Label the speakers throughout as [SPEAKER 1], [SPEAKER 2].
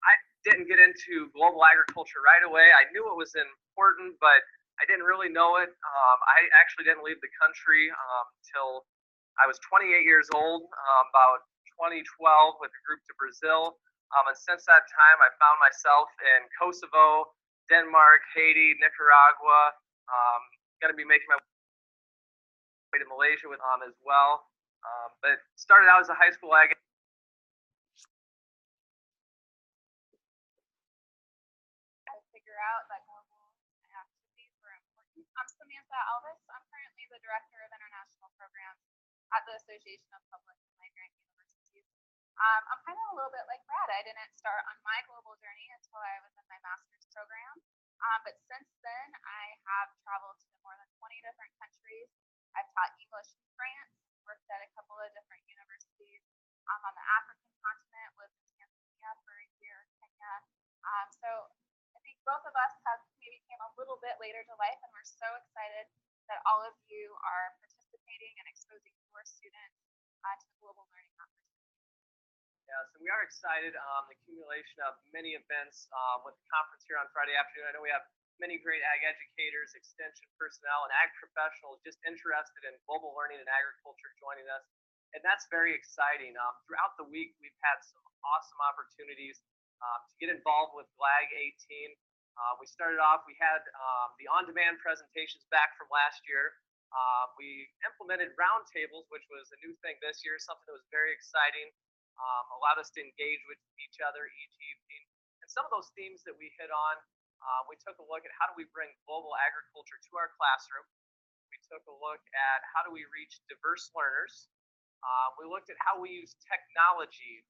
[SPEAKER 1] I didn't get into global agriculture right away. I knew it was important, but I didn't really know it. I actually didn't leave the country till I was 28 years old, about 2012, with a group to Brazil. And since that time, I found myself in Kosovo, Denmark, Haiti, Nicaragua. Going to be making my way to Malaysia with as well. But started out as a high school ag.
[SPEAKER 2] Figure out that global activities were important. I'm Samantha Alvis. I'm currently the Director of International Programs at the Association of Public and Land-Grant Universities. I'm kind of a little bit like Brad. I didn't start on my global journey until I was in my master's program. But since then, I have traveled to more than 20 different countries. I've taught English in France, worked at a couple of different universities on the African continent, lived in Tanzania for a year, Kenya. So I think both of us have maybe came a little bit later to life, and we're so excited that all of you are participating and exposing your students to global learning opportunities.
[SPEAKER 1] Yeah, so we are excited the accumulation of many events with the conference here on Friday afternoon. I know we have many great ag educators, extension personnel, and ag professionals just interested in global learning and agriculture joining us. And that's very exciting. Throughout the week, we've had some awesome opportunities to get involved with GLAG 18. We started off, we had the on-demand presentations back from last year. We implemented roundtables, which was a new thing this year, something that was very exciting. Allowed us to engage with each other each evening. And some of those themes that we hit on, we took a look at how do we bring global agriculture to our classroom. We took a look at how do we reach diverse learners. We looked at how we use technology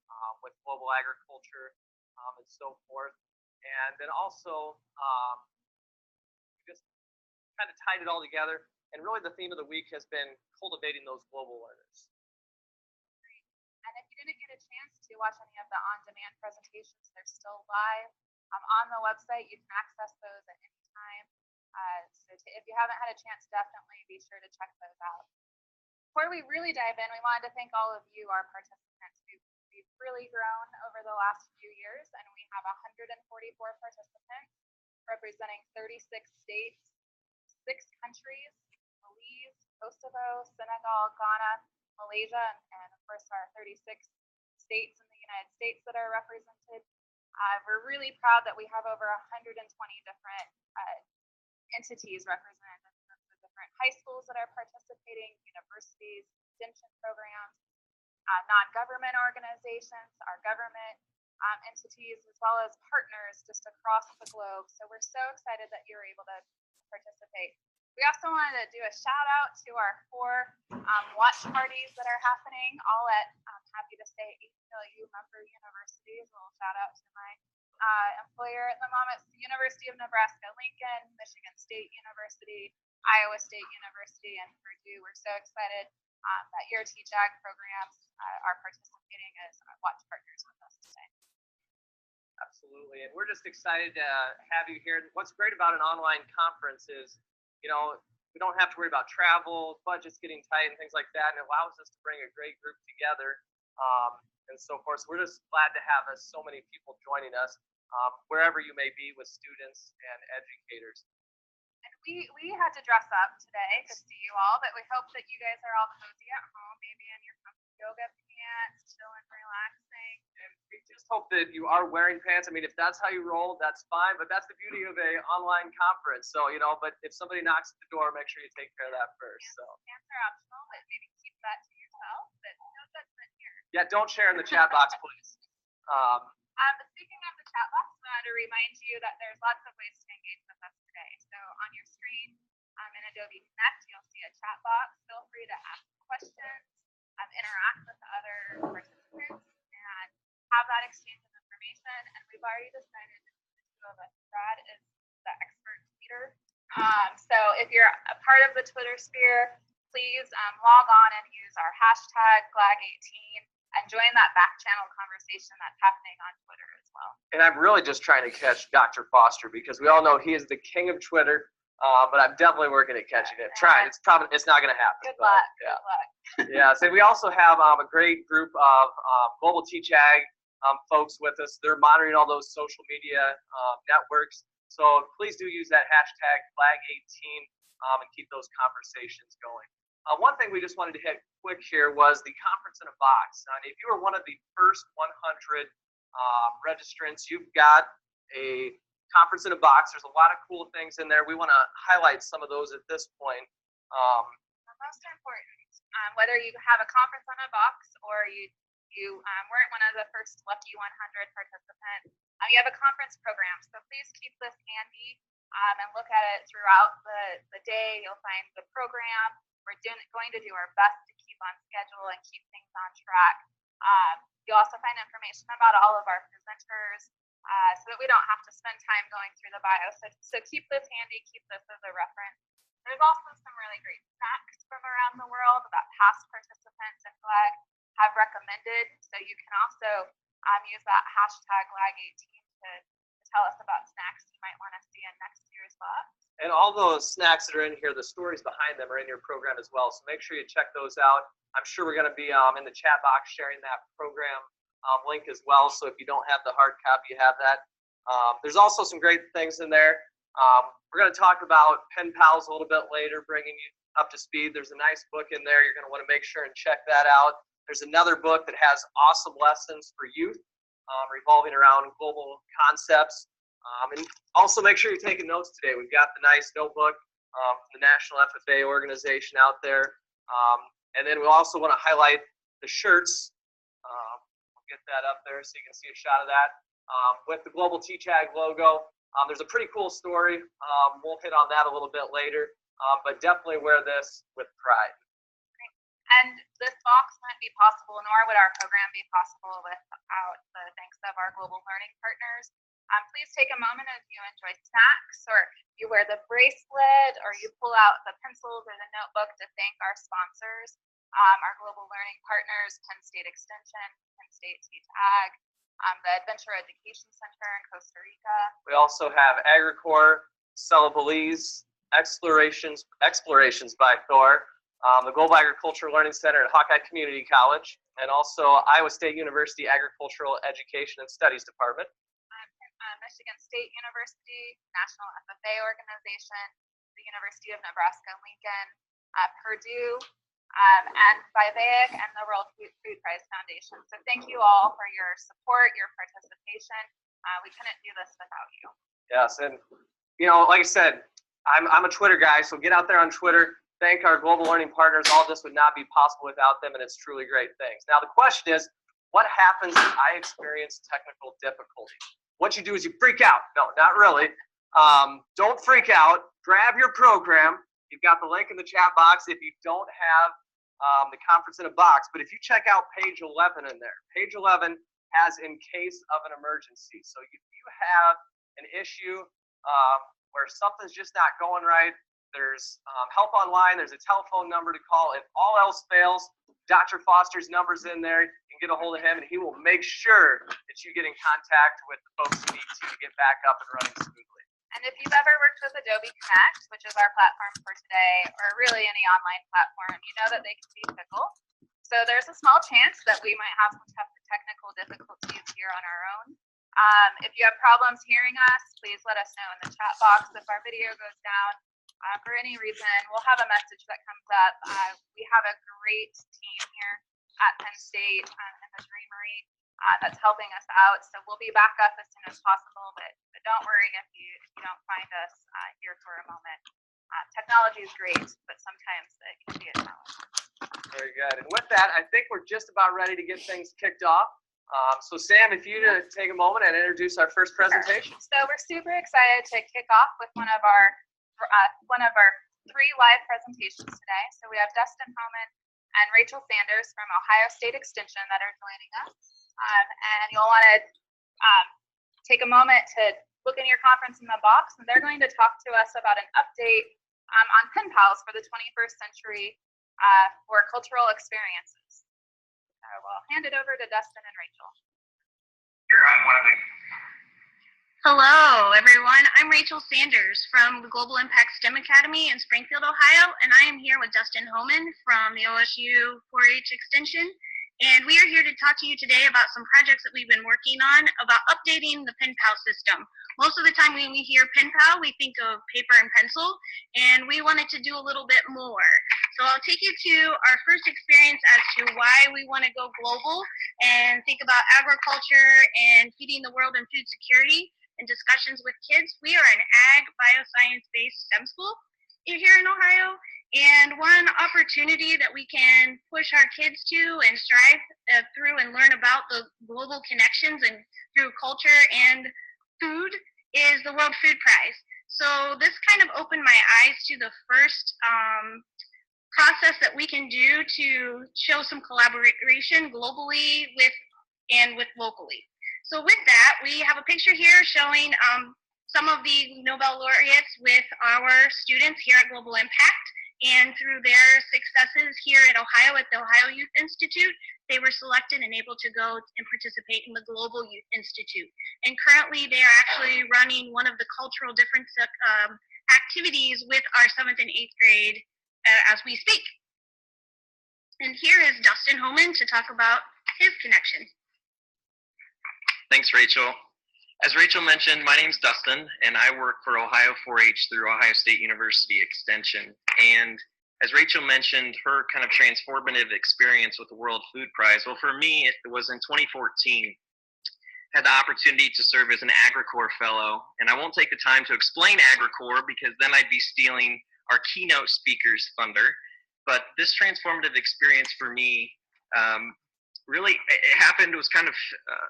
[SPEAKER 1] with global agriculture and so forth. And then also we just kind of tied it all together. And really the theme of the week has been cultivating those global learners.
[SPEAKER 2] And if you didn't get a chance to watch any of the on-demand presentations, they're still live on the website. You can access those at any time. If you haven't had a chance, definitely be sure to check those out. Before we really dive in, we wanted to thank all of you, our participants. We've really grown over the last few years, and we have 144 participants representing 36 states, 6 countries: Belize, Kosovo, Senegal, Ghana, Malaysia, and of course our 36 states in the United States that are represented. We're really proud that we have over 120 different entities represented in terms of different high schools that are participating, universities, extension programs, non-government organizations, our government entities, as well as partners just across the globe. So we're so excited that you're able to participate. We also wanted to do a shout out to our 4 watch parties that are happening, all at, I'm happy to say, ACLU member universities. A little shout out to my employer at the moment, University of Nebraska-Lincoln, Michigan State University, Iowa State University, and Purdue. We're so excited that your Teach Ag programs are participating as watch partners with us today.
[SPEAKER 1] Absolutely, and we're just excited to have you here. What's great about an online conference is, we don't have to worry about travel, budgets getting tight, and things like that, and it allows us to bring a great group together and so forth. So we're just glad to have so many people joining us wherever you may be with students and educators.
[SPEAKER 2] And we had to dress up today to see you all, but we hope that you guys are all cozy at home, maybe in your yoga pants, chilling, relaxing.
[SPEAKER 1] And we just hope that you are wearing pants. I mean, if that's how you roll, that's fine, but that's the beauty of a online conference. So, but if somebody knocks at the door, make sure you take care of that first.
[SPEAKER 2] Pants are optional, but maybe keep that to yourself, but no judgment here.
[SPEAKER 1] Yeah, don't share in the chat box, please.
[SPEAKER 2] But speaking of the chat box, I wanted to remind you that there's lots of ways to engage with us today. So on your screen in Adobe Connect, you'll see a chat box. Feel free to ask questions, interact with other participants, and have that exchange of information. And we've already decided that the 2 of us, Brad is the expert tweeter. So if you're a part of the Twitter sphere, please log on and use our hashtag GLAG18 and join that back channel conversation that's happening on Twitter as well.
[SPEAKER 1] And I'm really just trying to catch Dr. Foster because we all know he is the king of Twitter, but I'm definitely working at catching it. Trying. It's not going to happen.
[SPEAKER 2] Good luck.
[SPEAKER 1] Yeah.
[SPEAKER 2] Good luck.
[SPEAKER 1] Yeah. So we also have a great group of Global Teach Ag folks with us. They're monitoring all those social media networks. So please do use that hashtag flag18 and keep those conversations going. One thing we just wanted to hit quick here was the conference in a box. If you were one of the first 100 registrants, you've got a conference in a box. There's a lot of cool things in there. We want to highlight some of those at this point.
[SPEAKER 2] The most important, whether you have a conference on a box or you weren't one of the first lucky 100 participants, you have a conference program. So please keep this handy and look at it throughout the day. You'll find the program. We're going to do our best to keep on schedule and keep things on track. You'll also find information about all of our presenters so that we don't have to spend time going through the bio. So keep this handy, keep this as a reference. There's also some really great snacks from around the world that past participants at FLAG have recommended. So you can also use that hashtag #lag18 to tell us about snacks you might want to see in next year's lab.
[SPEAKER 1] And all those snacks that are in here, the stories behind them are in your program as well. So make sure you check those out. I'm sure we're going to be in the chat box sharing that program link as well. So if you don't have the hard copy, you have that. There's also some great things in there. We're going to talk about pen pals a little bit later, bringing you up to speed. There's a nice book in there. You're going to want to make sure and check that out. There's another book that has awesome lessons for youth revolving around global concepts. And also make sure you're taking notes today. We've got the nice notebook from the National FFA organization out there. And then we also want to highlight the shirts. We'll get that up there so you can see a shot of that. With the Global TCHAG logo. There's a pretty cool story. We'll hit on that a little bit later. But definitely wear this with pride.
[SPEAKER 2] And this box wouldn't be possible, nor would our program be possible without the thanks of our global learning partners. Please take a moment as you enjoy snacks, or you wear the bracelet, or you pull out the pencils or the notebook to thank our sponsors, our global learning partners, Penn State Extension, Penn State TCHAG, the Adventure Education Center in Costa Rica.
[SPEAKER 1] We also have AgriCorps, Celebelize, Explorations by Thor, the Global Agricultural Learning Center at Hawkeye Community College, and also Iowa State University Agricultural Education and Studies Department.
[SPEAKER 2] Michigan State University, National FFA Organization, the University of Nebraska-Lincoln, Purdue, and Vivaic, and the World Food Prize Foundation. So thank you all for your support, your participation. We couldn't do this without you.
[SPEAKER 1] Yes, and like I said, I'm a Twitter guy, so get out there on Twitter. Thank our global learning partners. All this would not be possible without them, and it's truly great things. Now the question is, what happens if I experience technical difficulty? What you do is you freak out. No, not really. Don't freak out. Grab your program. You've got the link in the chat box if you don't have the conference in a box. But if you check out page 11 in there, page 11 has in case of an emergency. So if you have an issue where something's just not going right, there's help online. There's a telephone number to call. If all else fails, Dr. Foster's number's in there. You can get a hold of him, and he will make sure that you get in contact with the folks you need to get back up and running smoothly.
[SPEAKER 2] And if you've ever worked with Adobe Connect, which is our platform for today, or really any online platform, you know that they can be fickle. So there's a small chance that we might have some technical difficulties here on our own. If you have problems hearing us, please let us know in the chat box. If our video goes down, for any reason, we'll have a message that comes up. We have a great team here at Penn State in the Dreamery that's helping us out. So we'll be back up as soon as possible, but don't worry if you don't find us here for a moment. Technology is great, but sometimes it can be a challenge.
[SPEAKER 1] Very good. And with that, I think we're just about ready to get things kicked off. So Sam, if you take a moment and introduce our first presentation.
[SPEAKER 2] Sure. So we're super excited to kick off with one of our 3 live presentations today. So we have Dustin Holland and Rachel Sanders from Ohio State Extension that are joining us. And you'll want to take a moment to look in your conference in the box, and they're going to talk to us about an update on pen pals for the 21st century for cultural experiences. So we'll hand it over to Dustin and Rachel.
[SPEAKER 3] Here, I'm one of the Hello, everyone. I'm Rachel Sanders from the Global Impact STEM Academy in Springfield, Ohio, and I am here with Dustin Holland from the OSU 4-H Extension And we are here to talk to you today about some projects that we've been working on about updating the pen pal system. Most of the time when we hear pen pal, we think of paper and pencil, and we wanted to do a little bit more. So I'll take you to our first experience as to why we want to go global and think about agriculture and feeding the world and food security and discussions with kids. We are an ag bioscience-based STEM school here in Ohio. And one opportunity that we can push our kids to and strive through and learn about the global connections and through culture and food is the World Food Prize. So this kind of opened my eyes to the first process that we can do to show some collaboration globally with locally. So with that, we have a picture here showing some of the Nobel laureates with our students here at Global Impact. And through their successes here at Ohio at the Ohio Youth Institute, they were selected and able to go and participate in the Global Youth Institute. And currently they are actually running one of the cultural difference activities with our 7th and 8th grade as we speak. And here is Dustin Holland to talk about his connection.
[SPEAKER 4] Thanks, Rachel. As Rachel mentioned, my name's Dustin, and I work for Ohio 4-H through Ohio State University Extension. And as Rachel mentioned, her kind of transformative experience with the World Food Prize, well, for me, it was in 2014. Had the opportunity to serve as an AgriCorps fellow, and I won't take the time to explain AgriCorps because then I'd be stealing our keynote speaker's thunder. But this transformative experience for me, really, it happened, it was kind of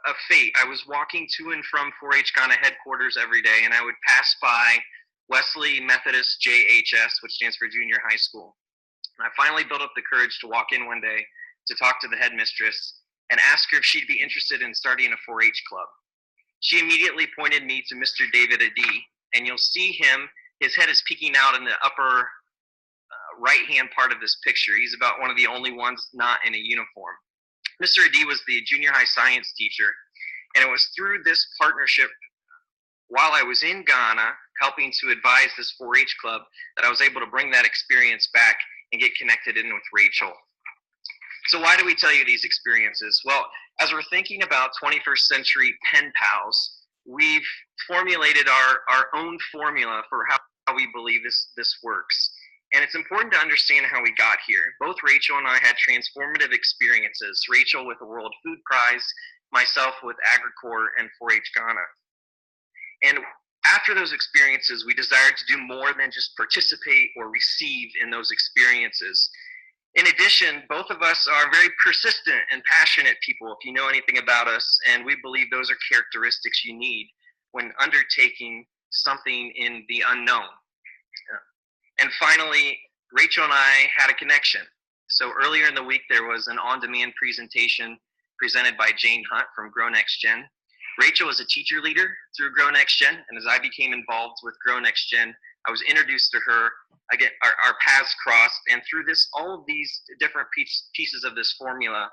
[SPEAKER 4] a fate. I was walking to and from 4-H Ghana headquarters every day, and I would pass by Wesley Methodist JHS, which stands for Junior High School. And I finally built up the courage to walk in one day to talk to the headmistress and ask her if she'd be interested in starting a 4-H club. She immediately pointed me to Mr. David Adi, and you'll see him, his head is peeking out in the upper right-hand part of this picture. He's about one of the only ones not in a uniform. Mr. Adi was the junior high science teacher, and it was through this partnership while I was in Ghana helping to advise this 4-H club that I was able to bring that experience back and get connected in with Rachel. So why do we tell you these experiences? Well, as we're thinking about 21st century pen pals, we've formulated our own formula for how we believe this works. And it's important to understand how we got here. Both Rachel and I had transformative experiences. Rachel with the World Food Prize, myself with AgriCorps and 4-H Ghana. And after those experiences, we desired to do more than just participate or receive in those experiences. In addition, both of us are very persistent and passionate people, if you know anything about us, and we believe those are characteristics you need when undertaking something in the unknown. And finally, Rachel and I had a connection. So earlier in the week, there was an on-demand presentation presented by Jane Hunt from Grow Next Gen. Rachel is a teacher leader through Grow Next Gen, and as I became involved with Grow Next Gen, I was introduced to her. Again, our paths crossed, and through this, all of these different pieces of this formula,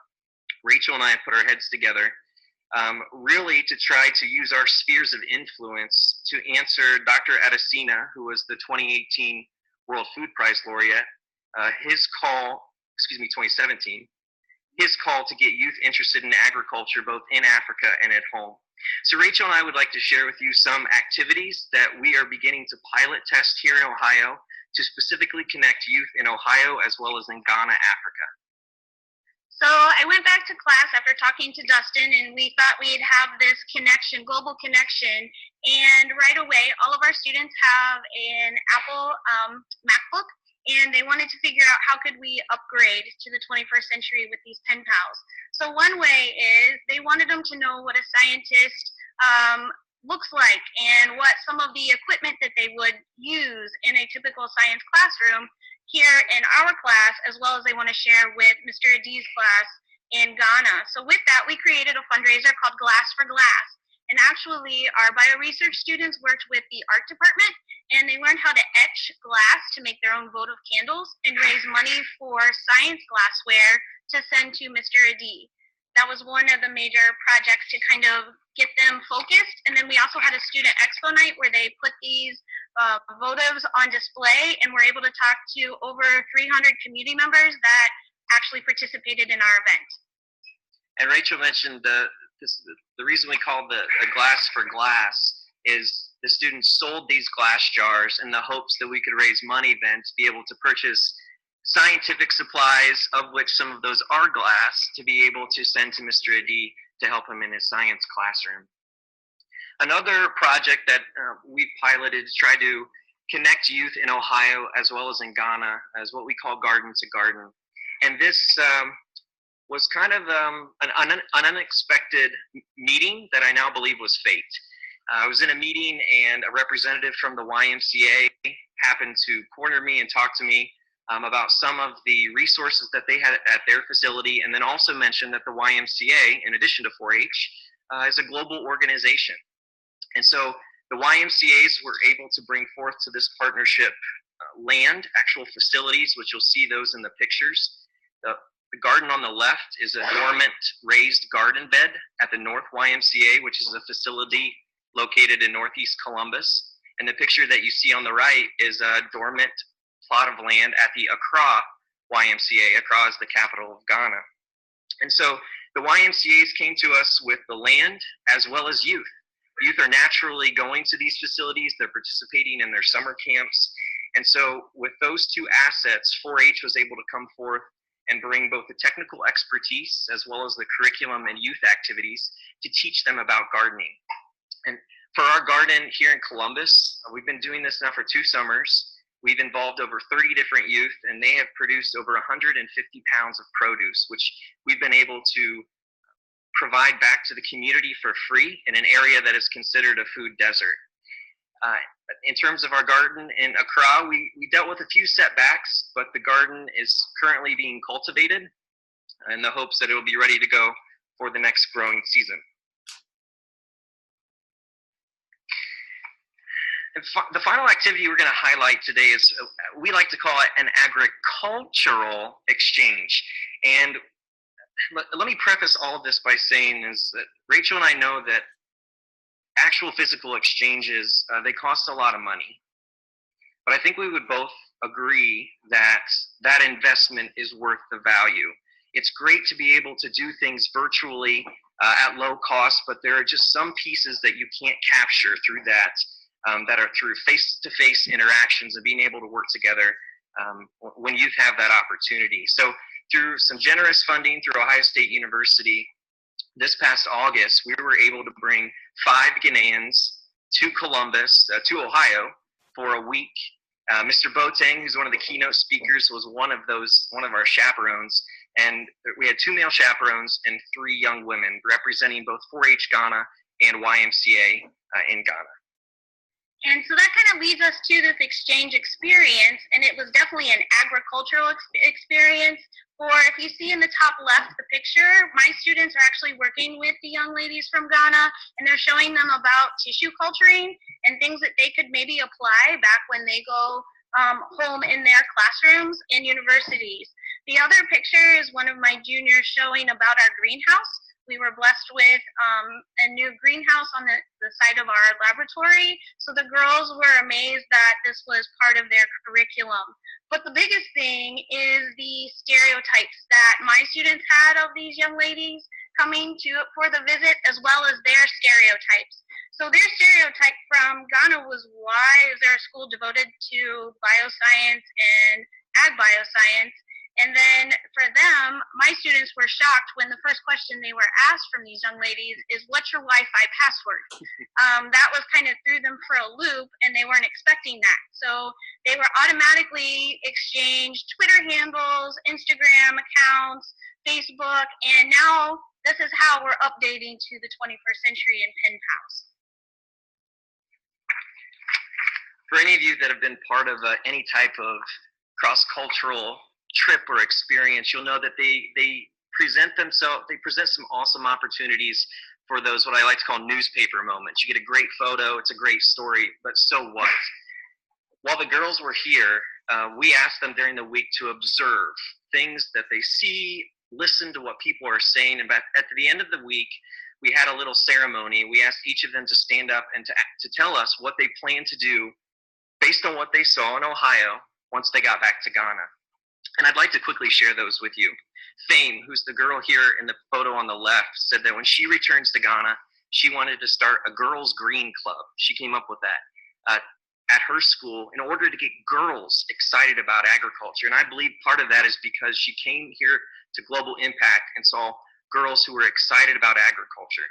[SPEAKER 4] Rachel and I put our heads together, really to try to use our spheres of influence to answer Dr. Adesina, who was the 2018 World Food Prize laureate, 2017, his call to get youth interested in agriculture both in Africa and at home. So Rachel and I would like to share with you some activities that we are beginning to pilot test here in Ohio to specifically connect youth in Ohio as well as in Ghana, Africa.
[SPEAKER 3] So I went back to class after talking to Dustin, and we thought we'd have this connection, global connection. And right away, all of our students have an Apple MacBook, and they wanted to figure out how could we upgrade to the 21st century with these pen pals. So one way is they wanted them to know what a scientist looks like and what some of the equipment that they would use in a typical science classroom here in our class, as well as they want to share with Mr. Adi's class in Ghana. So with that, we created a fundraiser called Glass for Glass. And actually, our bioresearch students worked with the art department, and they learned how to etch glass to make their own votive candles and raise money for science glassware to send to Mr. Adi. That was one of the major projects to kind of get them focused. And then we also had a student expo night where they put these votives on display, and were able to talk to over 300 community members that actually participated in our event.
[SPEAKER 4] And Rachel mentioned the reason we called the glass for glass is the students sold these glass jars in the hopes that we could raise money then to be able to purchase scientific supplies, of which some of those are glass, to be able to send to Mr. Adi to help him in his science classroom. Another project that we piloted to try to connect youth in Ohio as well as in Ghana is what we call Garden to Garden. And this was kind of an unexpected meeting that I now believe was fate. I was in a meeting and a representative from the YMCA happened to corner me and talk to me about some of the resources that they had at their facility, and then also mentioned that the YMCA, in addition to 4-H, is a global organization. And so the YMCAs were able to bring forth to this partnership land, actual facilities, which you'll see those in the pictures. The garden on the left is a dormant raised garden bed at the North YMCA, which is a facility located in Northeast Columbus. And the picture that you see on the right is a dormant plot of land at the Accra YMCA. Accra is the capital of Ghana. And so the YMCAs came to us with the land as well as youth. Youth are naturally going to these facilities. They're participating in their summer camps. And so with those two assets, 4-H was able to come forth and bring both the technical expertise as well as the curriculum and youth activities to teach them about gardening. And for our garden here in Columbus, we've been doing this now for 2 summers. We've involved over 30 different youth, and they have produced over 150 pounds of produce, which we've been able to provide back to the community for free in an area that is considered a food desert. In terms of our garden in Accra, we dealt with a few setbacks, but the garden is currently being cultivated in the hopes that it will be ready to go for the next growing season. And the final activity we're going to highlight today is, we like to call it an agricultural exchange. And let me preface all of this by saying is that Rachel and I know that actual physical exchanges, they cost a lot of money. But I think we would both agree that that investment is worth the value. It's great to be able to do things virtually at low cost, but there are just some pieces that you can't capture through that, that are through face-to-face interactions and being able to work together when youth have that opportunity. So through some generous funding through Ohio State University, this past August, we were able to bring 5 Ghanaians to Columbus, to Ohio, for a week. Mr. Boateng, who's one of the keynote speakers, was one of our chaperones. And we had 2 male chaperones and 3 young women representing both 4-H Ghana and YMCA in Ghana.
[SPEAKER 3] And so that kind of leads us to this exchange experience, and it was definitely an agricultural experience. For, if you see in the top left the picture, my students are actually working with the young ladies from Ghana, and they're showing them about tissue culturing and things that they could maybe apply back when they go home in their classrooms and universities. The other picture is one of my juniors showing about our greenhouse. We were blessed with a new greenhouse on the side of our laboratory, so the girls were amazed that this was part of their curriculum. But the biggest thing is the stereotypes that my students had of these young ladies coming for the visit, as well as their stereotypes. So their stereotype from Ghana was, why is there a school devoted to bioscience and ag bioscience? And then for them, my students were shocked when the first question they were asked from these young ladies is, what's your Wi-Fi password? That was kind of threw them for a loop, and they weren't expecting that. So they were automatically exchanged Twitter handles, Instagram accounts, Facebook, and now this is how we're updating to the 21st century in pen pals.
[SPEAKER 4] For any of you that have been part of any type of cross-cultural trip or experience, you'll know that they present some awesome opportunities for those, what I like to call newspaper moments. You get a great photo, it's a great story, but so what? While the girls were here, we asked them during the week to observe things that they see, listen to what people are saying, and at the end of the week, we had a little ceremony. We asked each of them to stand up and to tell us what they plan to do based on what they saw in Ohio once they got back to Ghana. And I'd like to quickly share those with you. Fame, who's the girl here in the photo on the left, said that when she returns to Ghana, she wanted to start a girls' green club. She came up with that at her school in order to get girls excited about agriculture. And I believe part of that is because she came here to Global Impact and saw girls who were excited about agriculture.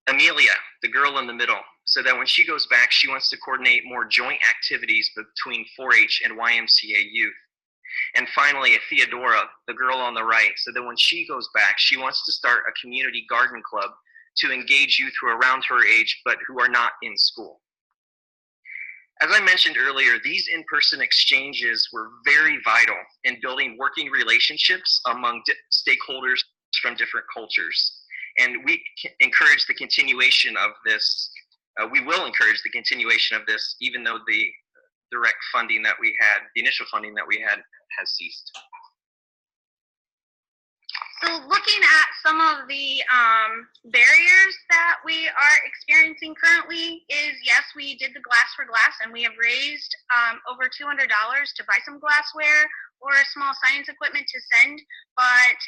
[SPEAKER 4] Amelia, the girl in the middle, said that when she goes back, she wants to coordinate more joint activities between 4-H and YMCA youth. And finally, Theodora, the girl on the right, said that when she goes back, she wants to start a community garden club to engage youth who are around her age but who are not in school. As I mentioned earlier, these in-person exchanges were very vital in building working relationships among stakeholders from different cultures. And we encourage the continuation of this. We will encourage the continuation of this, even though the direct funding that we had, the initial funding that we had, has ceased.
[SPEAKER 3] So looking at some of the barriers that we are experiencing currently is, yes, we did the glass for glass, and we have raised over $200 to buy some glassware or small science equipment to send. But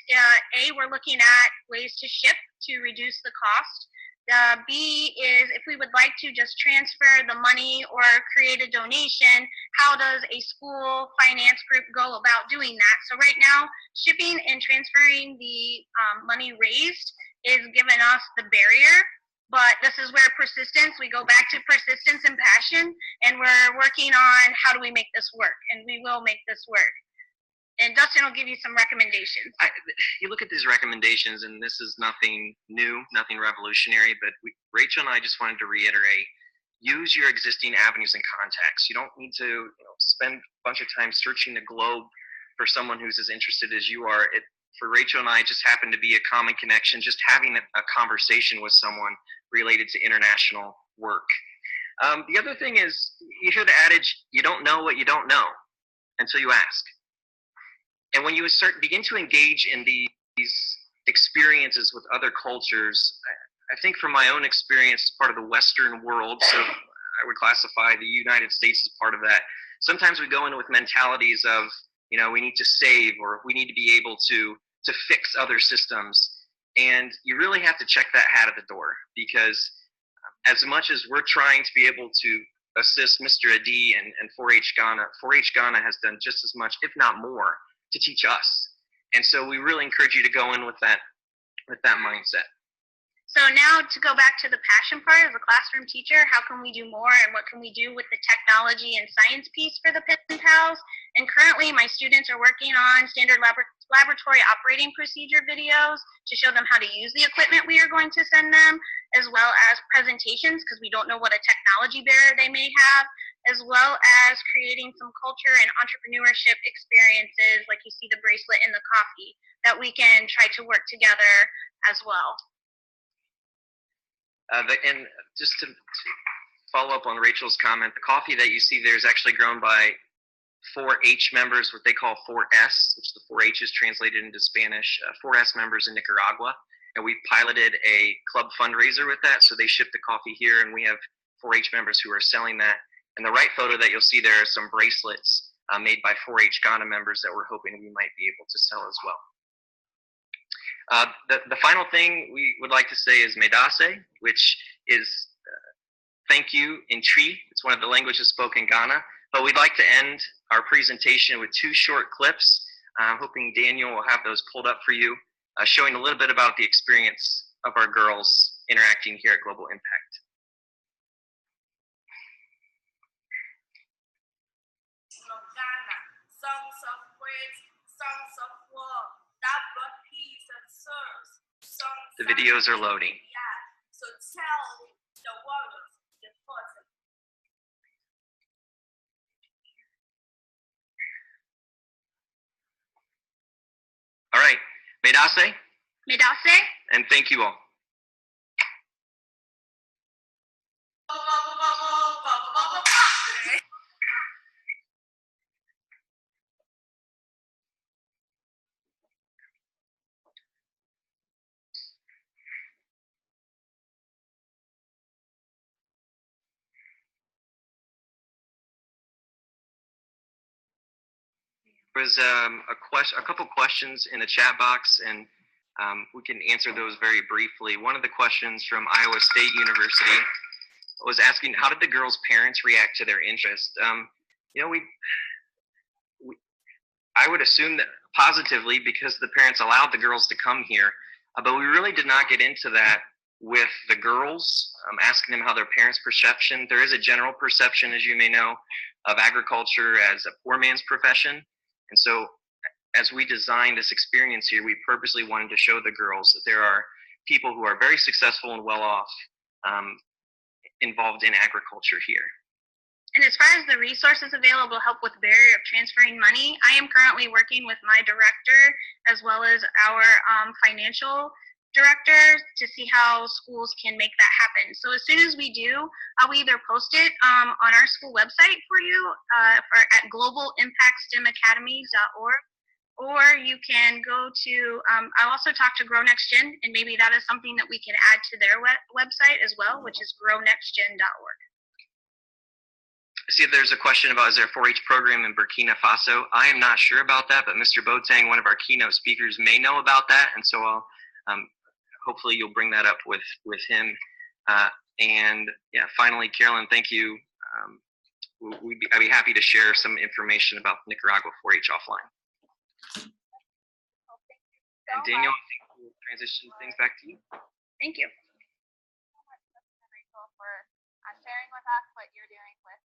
[SPEAKER 3] we're looking at ways to ship to reduce the cost. B is if we would like to just transfer the money or create a donation, how does a school finance group go about doing that? So right now, shipping and transferring the money raised is giving us the barrier, but this is where persistence, we go back to persistence and passion, and we're working on how do we make this work, and we will make this work. And Dustin will give you some recommendations.
[SPEAKER 4] You look at these recommendations, and this is nothing new, nothing revolutionary, but Rachel and I just wanted to reiterate, use your existing avenues and contacts. You don't need to spend a bunch of time searching the globe for someone who's as interested as you are. For Rachel and I, it just happened to be a common connection, just having a conversation with someone related to international work. The other thing is, you hear the adage, you don't know what you don't know until you ask. And when you begin to engage in these experiences with other cultures, I think from my own experience as part of the Western world, so I would classify the United States as part of that, sometimes we go in with mentalities of, we need to save, or we need to be able to fix other systems. And you really have to check that hat at the door, because as much as we're trying to be able to assist Mr. Adi and 4-H Ghana, 4-H Ghana has done just as much, if not more, to teach us. And so we really encourage you to go in with that mindset.
[SPEAKER 3] So now to go back to the passion part as a classroom teacher, how can we do more, and what can we do with the technology and science piece for the pen pals? And currently my students are working on standard laboratory operating procedure videos to show them how to use the equipment we are going to send them, as well as presentations, because we don't know what a technology barrier they may have, as well as creating some culture and entrepreneurship experiences, like you see the bracelet and the coffee, that we can try to work together as well.
[SPEAKER 4] And just to follow up on Rachel's comment, the coffee that you see there is actually grown by 4-H members, what they call 4S, which the 4-H is translated into Spanish, 4S members in Nicaragua. And we piloted a club fundraiser with that, so they ship the coffee here, and we have 4-H members who are selling that. And the right photo that you'll see there are some bracelets made by 4-H Ghana members that we're hoping we might be able to sell as well. The final thing we would like to say is medase, which is thank you in Twi. It's one of the languages spoken in Ghana. But we'd like to end our presentation with 2 short clips. I'm hoping Daniel will have those pulled up for you, showing a little bit about the experience of our girls interacting here at Global Impact.
[SPEAKER 5] Ghana, songs of praise, songs of war, that brought peace and souls.
[SPEAKER 4] The videos are loading.
[SPEAKER 5] Yeah, so tell the warriors the fought.
[SPEAKER 4] All right, medase,
[SPEAKER 3] Medase.
[SPEAKER 4] and thank you all. There was a couple questions in the chat box, and we can answer those very briefly. One of the questions from Iowa State University was asking, how did the girls' parents react to their interest? I would assume that positively, because the parents allowed the girls to come here, but we really did not get into that with the girls, asking them how their parents' perception. There is a general perception, as you may know, of agriculture as a poor man's profession. And so as we designed this experience here, we purposely wanted to show the girls that there are people who are very successful and well off involved in agriculture here.
[SPEAKER 3] And as far as the resources available to help with barrier of transferring money, I am currently working with my director as well as our financial director to see how schools can make that happen. So as soon as we do, I'll either post it on our school website for you at globalimpactstemacademy.org, or you can go to, I'll also talk to Grow Next Gen, and maybe that is something that we can add to their website as well, which is grownextgen.org.
[SPEAKER 4] See if there's a question about, is there a 4-H program in Burkina Faso? I am not sure about that, but Mr. Boateng, one of our keynote speakers, may know about that, and so I'll hopefully you'll bring that up with him. And yeah, finally, Carolyn, thank you. I'd be happy to share some information about Nicaragua 4-H offline.
[SPEAKER 2] Well, thank you so
[SPEAKER 4] And Daniel,
[SPEAKER 2] much.
[SPEAKER 4] I think we'll transition things back to you.
[SPEAKER 3] Thank you.
[SPEAKER 2] So much, Dustin and Rachel, for sharing with us what you're doing with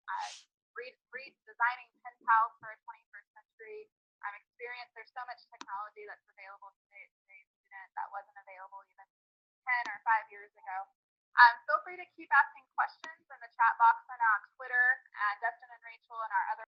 [SPEAKER 2] designing pen pals for a 21st century experience. There's so much technology that's available today to today's student that wasn't available even 10 or 5 years ago. Feel free to keep asking questions in the chat box and on Twitter. Dustin and Rachel and our other